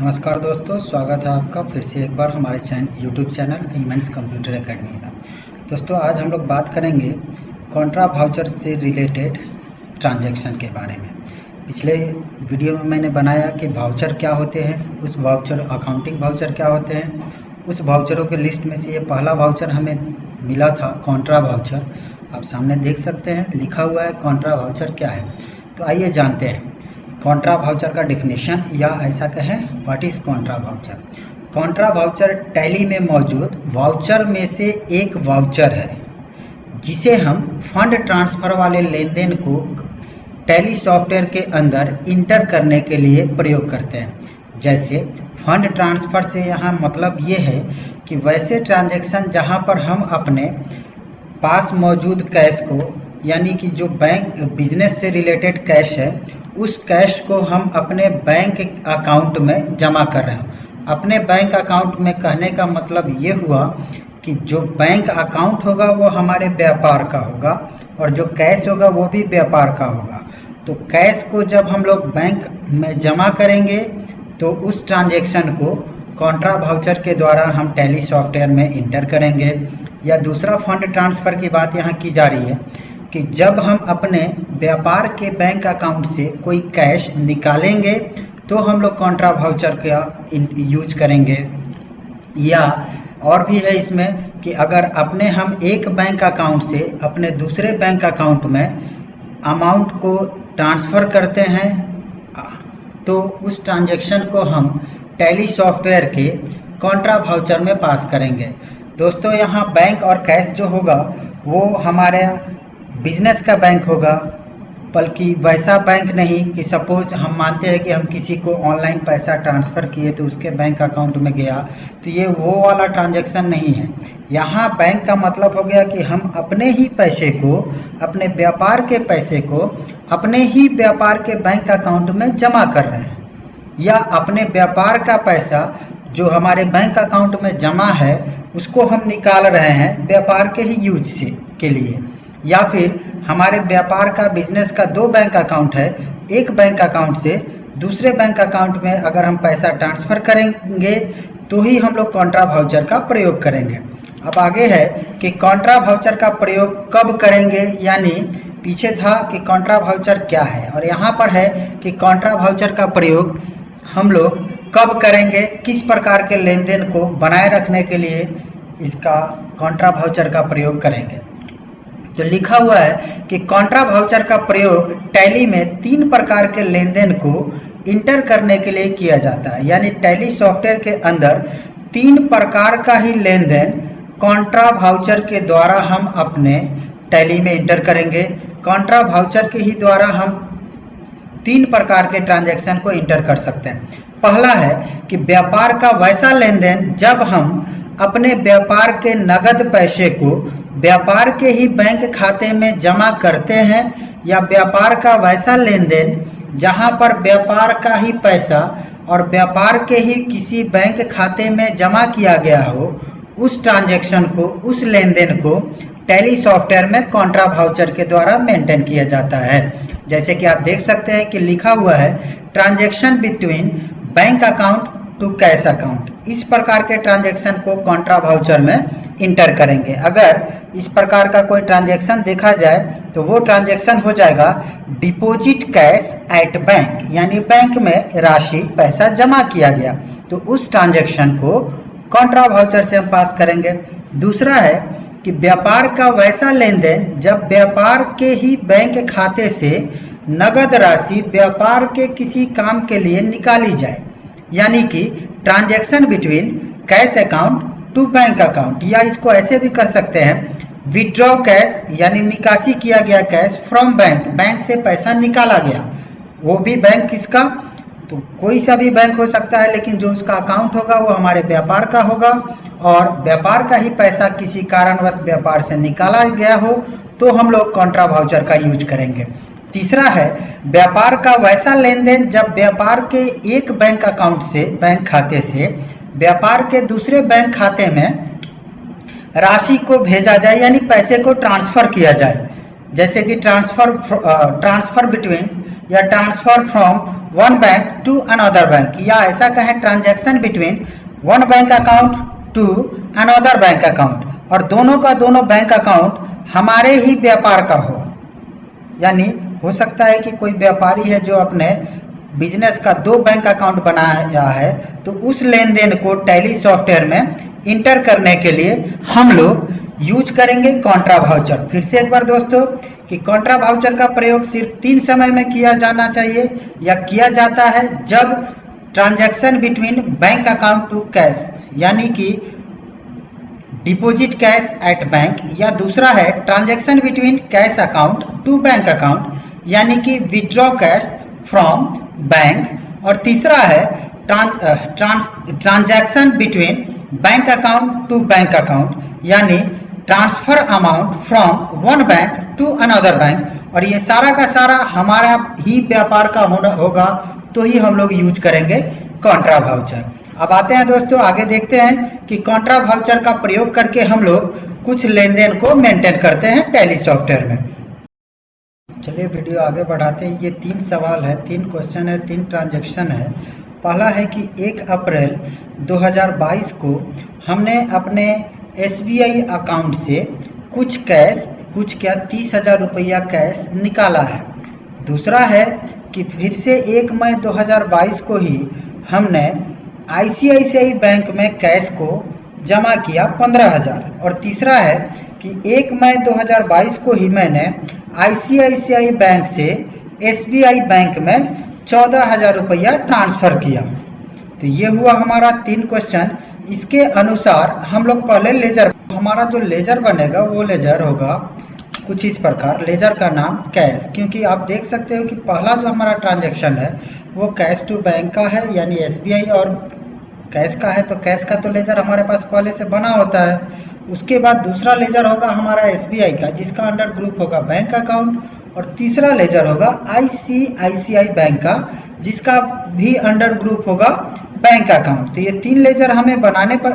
नमस्कार दोस्तों, स्वागत है आपका फिर से एक बार हमारे यूट्यूब चैनल ईमेंस कंप्यूटर एकेडमी में। दोस्तों आज हम लोग बात करेंगे कॉन्ट्रा वाउचर से रिलेटेड ट्रांजैक्शन के बारे में। पिछले वीडियो में मैंने बनाया कि वाउचर क्या होते हैं, उस वाउचर अकाउंटिंग वाउचर क्या होते हैं। उस वाउचरों के लिस्ट में से ये पहला वाउचर हमें मिला था कॉन्ट्रा वाउचर। आप सामने देख सकते हैं लिखा हुआ है कॉन्ट्रा वाउचर क्या है। तो आइए जानते हैं कॉन्ट्रा वाउचर का डिफिनेशन, या ऐसा कहें what is Contra voucher. Contra voucher tally में मौजूद वाउचर में से एक वाउचर है जिसे हम फंड ट्रांसफर वाले लेन देन को टैली सॉफ्टवेयर के अंदर इंटर करने के लिए प्रयोग करते हैं। जैसे फंड ट्रांसफर से यहाँ मतलब ये है कि वैसे ट्रांजैक्शन जहाँ पर हम अपने पास मौजूद कैश को, यानी कि जो बैंक बिजनेस से रिलेटेड कैश है, उस कैश को हम अपने बैंक अकाउंट में जमा कर रहे हैं। अपने बैंक अकाउंट में कहने का मतलब ये हुआ कि जो बैंक अकाउंट होगा वो हमारे व्यापार का होगा और जो कैश होगा वो भी व्यापार का होगा। तो कैश को जब हम लोग बैंक में जमा करेंगे तो उस ट्रांजैक्शन को कॉन्ट्रा वाउचर के द्वारा हम टैली सॉफ्टवेयर में इंटर करेंगे। या दूसरा फंड ट्रांसफ़र की बात यहाँ की जा रही है कि जब हम अपने व्यापार के बैंक अकाउंट से कोई कैश निकालेंगे तो हम लोग कॉन्ट्रा वाउचर का यूज करेंगे। या और भी है इसमें कि अगर अपने हम एक बैंक अकाउंट से अपने दूसरे बैंक अकाउंट में अमाउंट को ट्रांसफ़र करते हैं तो उस ट्रांजैक्शन को हम टैली सॉफ्टवेयर के कॉन्ट्रा वाउचर में पास करेंगे। दोस्तों यहाँ बैंक और कैश जो होगा वो हमारे बिजनेस का बैंक होगा, बल्कि वैसा बैंक नहीं कि सपोज हम मानते हैं कि हम किसी को ऑनलाइन पैसा ट्रांसफ़र किए तो उसके बैंक अकाउंट में गया, तो ये वो वाला ट्रांजैक्शन नहीं है। यहाँ बैंक का मतलब हो गया कि हम अपने ही पैसे को, अपने व्यापार के पैसे को अपने ही व्यापार के बैंक अकाउंट में जमा कर रहे हैं, या अपने व्यापार का पैसा जो हमारे बैंक अकाउंट में जमा है उसको हम निकाल रहे हैं व्यापार के ही यूज से के लिए। या फिर हमारे व्यापार का बिजनेस का दो बैंक अकाउंट है, एक बैंक अकाउंट से दूसरे बैंक अकाउंट में अगर हम पैसा ट्रांसफ़र करेंगे तो ही हम लोग कॉन्ट्रा वाउचर का प्रयोग करेंगे। अब आगे है कि कॉन्ट्रा वाउचर का प्रयोग कब करेंगे, यानी पीछे था कि कॉन्ट्रा वाउचर क्या है और यहाँ पर है कि कॉन्ट्रा वाउचर का प्रयोग हम लोग कब करेंगे, किस प्रकार के लेन देन को बनाए रखने के लिए इसका कॉन्ट्रा वाउचर का प्रयोग करेंगे। तो लिखा हुआ है कि कॉन्ट्रा वाउचर का प्रयोग टैली में 3 प्रकार के लेन देन को इंटर करने के लिए किया जाता है। यानी टैली सॉफ्टवेयर के अंदर 3 प्रकार का ही लेन देन कॉन्ट्रा वाउचर के द्वारा हम अपने टैली में इंटर करेंगे। कॉन्ट्रा वाउचर के ही द्वारा हम 3 प्रकार के ट्रांजैक्शन को इंटर कर सकते हैं। पहला है कि व्यापार का वैसा लेन देन जब हम अपने व्यापार के नगद पैसे को व्यापार के ही बैंक खाते में जमा करते हैं, या व्यापार का वैसा लेन देन जहां पर व्यापार का ही पैसा और व्यापार के ही किसी बैंक खाते में जमा किया गया हो, उस ट्रांजैक्शन को, उस लेन देन को टैली सॉफ्टवेयर में कॉन्ट्रा वाउचर के द्वारा मेंटेन किया जाता है। जैसे कि आप देख सकते हैं कि लिखा हुआ है transaction between bank account to cash account. इस प्रकार के ट्रांजैक्शन को कॉन्ट्रा वाउचर में इंटर करेंगे। अगर इस प्रकार का कोई ट्रांजैक्शन देखा जाए तो वो ट्रांजैक्शन हो जाएगा डिपॉजिट कैश एट बैंक, यानी बैंक में राशि पैसा जमा किया गया, तो उस ट्रांजैक्शन को कॉन्ट्रा वाउचर से हम पास करेंगे। दूसरा है कि व्यापार का वैसा लेन देन जब व्यापार के ही बैंक खाते से नगद राशि व्यापार के किसी काम के लिए निकाली जाए, यानी कि transaction between cash account to bank account, या इसको ऐसे भी कह सकते हैं विड्रॉ कैश, यानी निकासी किया गया कैश फ्रॉम बैंक, बैंक से पैसा निकाला गया। वो भी बैंक किसका, तो कोई सा भी बैंक हो सकता है, लेकिन जो उसका अकाउंट होगा वो हमारे व्यापार का होगा और व्यापार का ही पैसा किसी कारणवश व्यापार से निकाला गया हो तो हम लोग कॉन्ट्रा वाउचर का यूज करेंगे। तीसरा है व्यापार का वैसा लेन देन जब व्यापार के एक बैंक अकाउंट से, बैंक खाते से व्यापार के दूसरे बैंक खाते में राशि को भेजा जाए, यानी पैसे को ट्रांसफ़र किया जाए। जैसे कि ट्रांसफ़र बिटवीन या transfer from one bank to another bank, या ऐसा कहें transaction between one bank account to another bank account, और दोनों का दोनों बैंक अकाउंट हमारे ही व्यापार का हो। यानी हो सकता है कि कोई व्यापारी है जो अपने बिजनेस का 2 बैंक अकाउंट बनाया है, तो उस लेन देन को टैली सॉफ्टवेयर में इंटर करने के लिए हम लोग यूज करेंगे कॉन्ट्रा वाउचर। फिर से एक बार दोस्तों कि कॉन्ट्रा वाउचर का प्रयोग सिर्फ 3 समय में किया जाना चाहिए या किया जाता है, जब transaction between bank account to cash, यानी कि डिपॉजिट कैश एट बैंक, या दूसरा है transaction between cash account to bank account, यानी कि विड्रॉ कैश फ्रॉम बैंक, और तीसरा है transaction between bank account to bank account, यानी transfer amount from one bank to another bank. और ये सारा का सारा हमारा ही व्यापार का होगा, तो ही हम लोग यूज करेंगे कॉन्ट्रा वाउचर। अब आते हैं दोस्तों, आगे देखते हैं कि कॉन्ट्रा वाउचर का प्रयोग करके हम लोग कुछ लेन देन को मेंटेन करते हैं टैली सॉफ्टवेयर में। चलिए वीडियो आगे बढ़ाते हैं। ये 3 सवाल है, 3 क्वेश्चन है, 3 ट्रांजैक्शन है। पहला है कि 1 अप्रैल 2022 को हमने अपने SBI अकाउंट से कुछ कैश, कुछ क्या 30,000 रुपया कैश निकाला है। दूसरा है कि फिर से 1 मई 2022 को ही हमने ICICI बैंक में कैश को जमा किया 15,000। और तीसरा है कि 1 मई 2022 को ही मैंने ICICI बैंक से SBI बैंक में 14,000 रुपया ट्रांसफ़र किया। तो ये हुआ हमारा 3 क्वेश्चन। इसके अनुसार हम लोग पहले लेजर, हमारा जो लेजर बनेगा वो लेजर होगा कुछ इस प्रकार। लेजर का नाम कैश, क्योंकि आप देख सकते हो कि पहला जो हमारा ट्रांजैक्शन है वो कैश टू बैंक का है, यानी SBI और कैश का है, तो कैश का तो लेजर हमारे पास पहले से बना होता है। उसके बाद दूसरा लेजर होगा हमारा SBI का, जिसका अंडर ग्रुप होगा बैंक अकाउंट, और तीसरा लेजर होगा ICICI बैंक का, जिसका भी अंडर ग्रुप होगा बैंक अकाउंट। तो ये 3 लेजर हमें बनाने पर,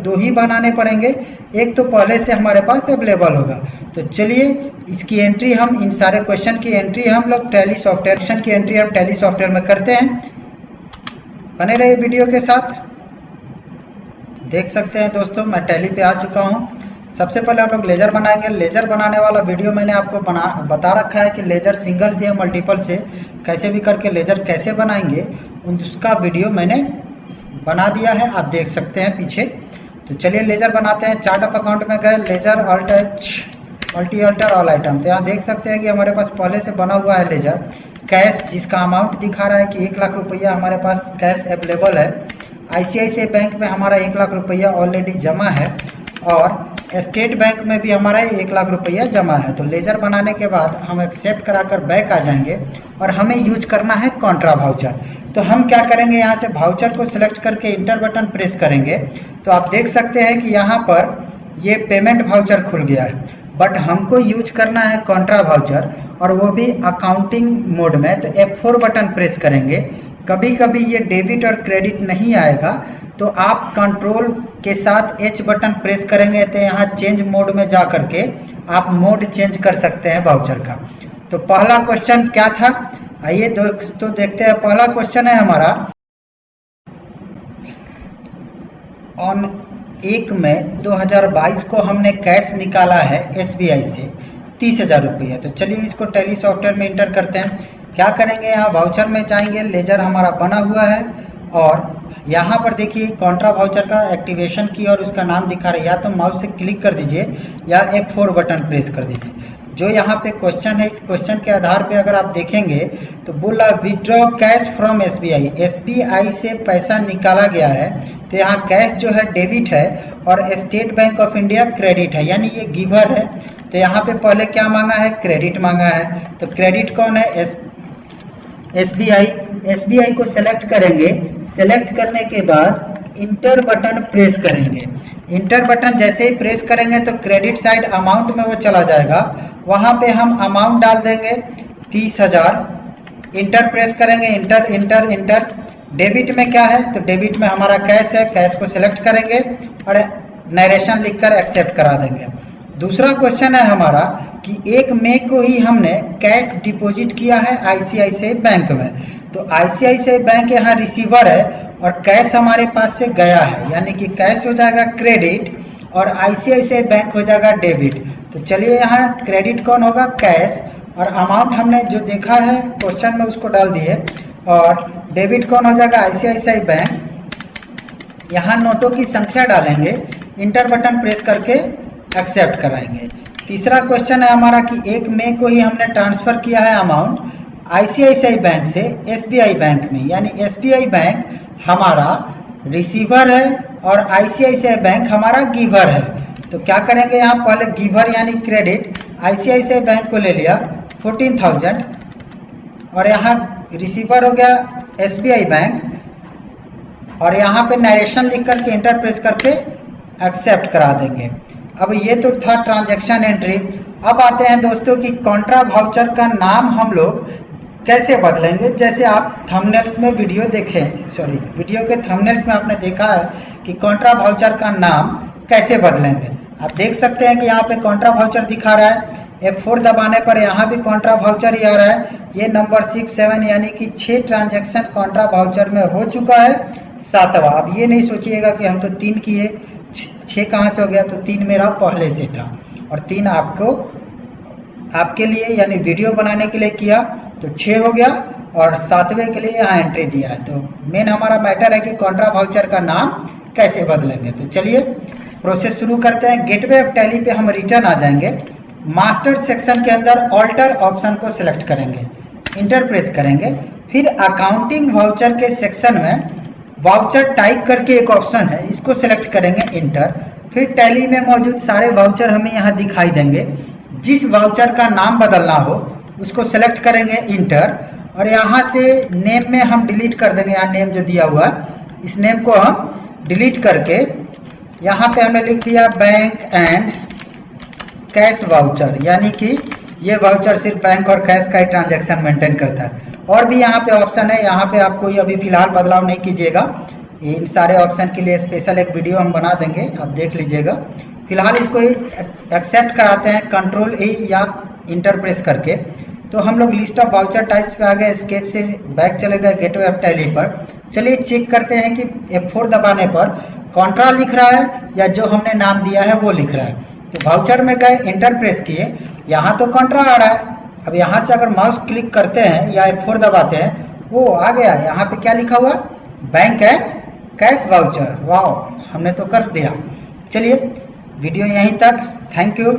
2 ही बनाने पड़ेंगे, एक तो पहले से हमारे पास अवेलेबल होगा। तो चलिए इसकी एंट्री हम, इन सारे क्वेश्चन की एंट्री हम लोग टैली सॉफ्टवेयर में करते हैं। बने रहिए वीडियो के साथ। देख सकते हैं दोस्तों मैं टैली पे आ चुका हूं। सबसे पहले हम लोग लेजर बनाएंगे। लेजर बनाने वाला वीडियो मैंने आपको बता रखा है कि लेजर सिंगल से या मल्टीपल से कैसे भी करके लेजर कैसे बनाएंगे, उसका वीडियो मैंने बना दिया है, आप देख सकते हैं पीछे। तो चलिए लेजर बनाते हैं। चार्ट ऑफ अकाउंट में गए, ledger alt H, multi alter all item. तो यहाँ देख सकते हैं कि हमारे पास पहले से बना हुआ है लेजर कैश, जिसका अमाउंट दिखा रहा है कि 1 लाख रुपया हमारे पास कैश अवेलेबल है। ICICI बैंक में हमारा 1 लाख रुपया ऑलरेडी जमा है, और स्टेट बैंक में भी हमारा 1 लाख रुपया जमा है। तो लेजर बनाने के बाद हम एक्सेप्ट कराकर बैक आ जाएंगे, और हमें यूज करना है कॉन्ट्रा वाउचर। तो हम क्या करेंगे, यहाँ से वाउचर को सिलेक्ट करके इंटर बटन प्रेस करेंगे। तो आप देख सकते हैं कि यहाँ पर ये पेमेंट वाउचर खुल गया है, बट हमको यूज करना है कॉन्ट्रा वाउचर, और वो भी अकाउंटिंग मोड में। तो F4 बटन प्रेस करेंगे। कभी कभी ये डेबिट और क्रेडिट नहीं आएगा, तो आप कंट्रोल के साथ H बटन प्रेस करेंगे, तो यहाँ चेंज मोड में जा करके आप मोड चेंज कर सकते हैं वाउचर का। तो पहला क्वेश्चन क्या था, आइए दोस्तों देखते हैं। पहला क्वेश्चन है हमारा, ऑन 1 मई 2022 को हमने कैश निकाला है SBI से 30,000 रुपया। तो चलिए इसको टैली सॉफ्टवेयर में इंटर करते हैं। क्या करेंगे, यहाँ वाउचर में जाएंगे, लेजर हमारा बना हुआ है, और यहाँ पर देखिए कॉन्ट्रा वाउचर का एक्टिवेशन की और उसका नाम दिखा रहा है। या तो माउस से क्लिक कर दीजिए या F4 बटन प्रेस कर दीजिए। जो यहाँ पे क्वेश्चन है, इस क्वेश्चन के आधार पे अगर आप देखेंगे तो बोला विड्रॉ कैश फ्रॉम SBI से पैसा निकाला गया है। तो यहाँ कैश जो है डेबिट है और state bank of India credit है, यानी ये गिवर है। तो यहाँ पे पहले क्या मांगा है, क्रेडिट मांगा है। तो क्रेडिट कौन है, SBI को सेलेक्ट करेंगे। सेलेक्ट करने के बाद इंटर बटन प्रेस करेंगे। इंटर बटन जैसे ही प्रेस करेंगे तो क्रेडिट साइड अमाउंट में वो चला जाएगा, वहाँ पे हम अमाउंट डाल देंगे 30,000। इंटर प्रेस करेंगे, इंटर इंटर इंटर। डेबिट में क्या है, तो डेबिट में हमारा कैश है, कैश को सिलेक्ट करेंगे और नरेशन लिखकर एक्सेप्ट करा देंगे। दूसरा क्वेश्चन है हमारा कि 1 मई को ही हमने कैश डिपॉजिट किया है आईसीआईसीआई बैंक में। तो आईसीआईसीआई बैंक यहाँ रिसीवर है और कैश हमारे पास से गया है, यानी कि कैश हो जाएगा क्रेडिट और आईसीआईसीआई बैंक हो जाएगा डेबिट। तो चलिए यहाँ क्रेडिट कौन होगा, कैश, और अमाउंट हमने जो देखा है क्वेश्चन में उसको डाल दिए, और डेबिट कौन हो जाएगा, आईसीआईसीआई बैंक। यहाँ नोटों की संख्या डालेंगे, इंटर बटन प्रेस करके एक्सेप्ट कराएंगे। तीसरा क्वेश्चन है हमारा कि 1 मई को ही हमने ट्रांसफर किया है अमाउंट आईसीआईसीआई बैंक से एसबीआई बैंक में, यानी एसबीआई बैंक हमारा रिसीवर है और आईसीआईसीआई बैंक हमारा गिवर है। तो क्या करेंगे, यहाँ पहले गिवर यानी क्रेडिट आईसीआईसीआई बैंक को ले लिया 14,000 और यहाँ रिसीवर हो गया एसबीआई बैंक और यहाँ पे नरेशन लिख करके इंटर प्रेस करके एक्सेप्ट करा देंगे। अब ये तो था ट्रांजैक्शन एंट्री। अब आते हैं दोस्तों कि कॉन्ट्रा वाउचर का नाम हम लोग कैसे बदलेंगे। जैसे आप थंबनेल्स में वीडियो के थंबनेल्स में आपने देखा है कि कॉन्ट्रा वाउचर का नाम कैसे बदलेंगे। आप देख सकते हैं कि यहाँ पे कॉन्ट्रा वाउचर दिखा रहा है, F4 दबाने पर यहाँ भी कॉन्ट्रा वाउचर ही आ रहा है। ये नंबर 6, 7 यानी कि 6 ट्रांजैक्शन कॉन्ट्रा वाउचर में हो चुका है, 7वां। अब ये नहीं सोचिएगा कि हम तो 3 किए, 6 कहाँ से हो गया, तो 3 मेरा पहले से था और 3 आपके लिए यानी वीडियो बनाने के लिए किया तो 6 हो गया और 7वें के लिए यहाँ एंट्री दिया है। तो मेन हमारा मैटर है कि कॉन्ट्रा वाउचर का नाम कैसे बदलेंगे। तो चलिए प्रोसेस शुरू करते हैं। गेटवे ऑफ टैली पे हम रिटर्न आ जाएंगे। मास्टर सेक्शन के अंदर ऑल्टर ऑप्शन को सिलेक्ट करेंगे, इंटर प्रेस करेंगे, फिर अकाउंटिंग वाउचर के सेक्शन में वाउचर टाइप करके एक ऑप्शन है, इसको सिलेक्ट करेंगे, इंटर। फिर टैली में मौजूद सारे वाउचर हमें यहाँ दिखाई देंगे। जिस वाउचर का नाम बदलना हो उसको सिलेक्ट करेंगे, इंटर, और यहाँ से नेम में हम डिलीट कर देंगे। यहाँ नेम जो दिया हुआ है इस नेम को हम डिलीट करके यहाँ पे हमने लिख दिया बैंक एंड कैश वाउचर, यानी कि ये वाउचर सिर्फ बैंक और कैश का ही ट्रांजैक्शन मेंटेन करता है। और भी यहाँ पे ऑप्शन है, यहाँ पे आप कोई अभी फिलहाल बदलाव नहीं कीजिएगा। इन सारे ऑप्शन के लिए स्पेशल एक वीडियो हम बना देंगे, आप देख लीजिएगा। फिलहाल इसको ही एक्सेप्ट कराते हैं कंट्रोल ए या इंटर प्रेस करके। तो हम लोग लिस्ट ऑफ वाउचर टाइप्स पे आ गए, एस्केप से बैक चले गए गेटवे ऑफ टैली पर। चलिए चेक करते हैं कि F4 दबाने पर कॉन्ट्रा लिख रहा है या जो हमने नाम दिया है वो लिख रहा है। तो वाउचर में गए, इंटर प्रेस किए, यहाँ तो कॉन्ट्रा आ रहा है। अब यहाँ से अगर माउस क्लिक करते हैं या F4 दबाते हैं, वो आ गया। यहाँ पे क्या लिखा हुआ, बैंक एंड कैश वाउचर। वाह, हमने तो कर दिया। चलिए वीडियो यहीं तक, थैंक यू।